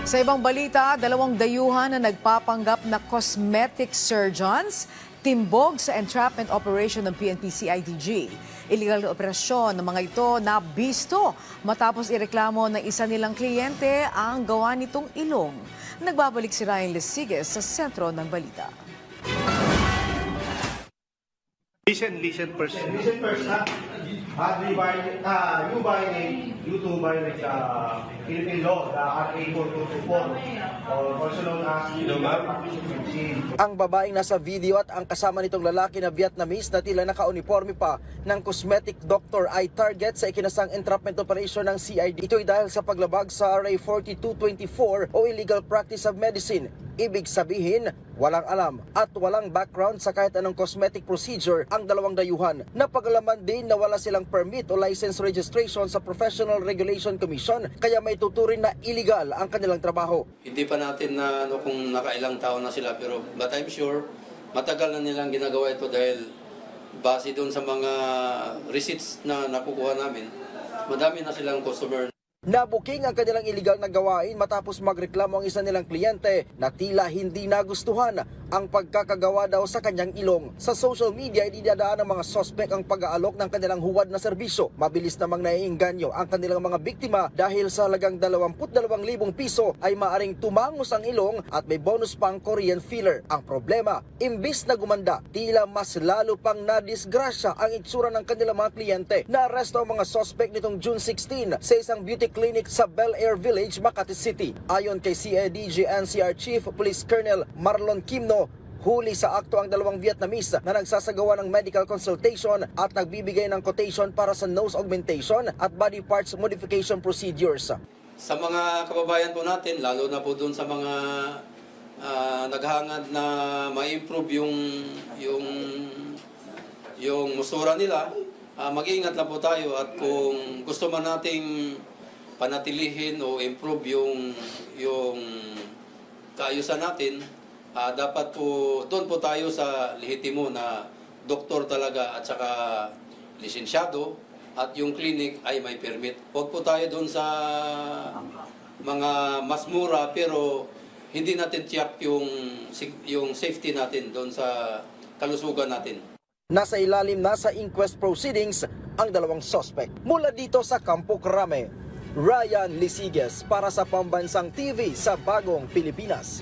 Sa ibang balita, dalawang dayuhan na nagpapanggap na cosmetic surgeons timbog sa entrapment operation ng PNP-CIDG. Illegal na operasyon ng mga ito na bisto matapos ireklamo ng isa nilang kliyente ang gawa nitong ilong. Nagbabalik si Ryan Lesiges sa sentro ng balita. Listen first. Listen first, ha? You to violate Philippine law, the RA 4224, or also known as Ang babaeng nasa video at ang kasama nitong lalaki na Vietnamese na tila naka-uniforme pa ng cosmetic doctor ay target sa ikinasang entrapment operation ng CID. Ito'y dahil sa paglabag sa RA 4224 o illegal practice of medicine. Ibig sabihin, walang alam at walang background sa kahit anong cosmetic procedure ang dalawang dayuhan. Napagalaman din na wala silang permit o license registration sa Professional Regulation Commission kaya may tuturin na illegal ang kanilang trabaho. Hindi pa natin na kung nakailang taon na sila pero but I'm sure matagal na nilang ginagawa ito dahil base doon sa mga receipts na nakukuha namin, madami na silang customer. Nabuking ang kanilang illegal na gawain matapos magreklamo ang isa nilang kliyente na tila hindi nagustuhan ang pagkakagawa daw sa kanyang ilong. Sa social media, idinadaan ng mga sospek ang pag-aalok ng kanilang huwad na serbisyo. Mabilis namang naiinganyo ang kanilang mga biktima dahil sa halagang 22,000 piso ay maaring tumangos ang ilong at may bonus pang Korean filler. Ang problema, imbis na gumanda, tila mas lalo pang nadisgrasya ang itsura ng kanilang mga kliyente. Naaresto ang mga sospek nitong June 16 sa isang beauty clinic sa Bel Air Village, Makati City. Ayon kay CIDG NCR Chief Police Colonel Marlon Kimno, huli sa akto ang dalawang Vietnamese na nagsasagawa ng medical consultation at nagbibigay ng quotation para sa nose augmentation at body parts modification procedures. Sa mga kababayan po natin, lalo na po doon sa mga naghangad na ma-improve yung mustura nila, mag-iingat lang po tayo at kung gusto man nating panatilihin o improve yung kaayusan natin, dapat po doon po tayo sa lehitimo na doktor talaga at saka lisensyado at yung clinic ay may permit. Huwag po tayo doon sa mga mas mura pero hindi natin tiyak yung safety natin doon sa kalusugan natin. Nasa ilalim na sa inquest proceedings ang dalawang suspect. Mula dito sa Campo Crame, Ryan Lesiges para sa Pambansang TV sa Bagong Pilipinas.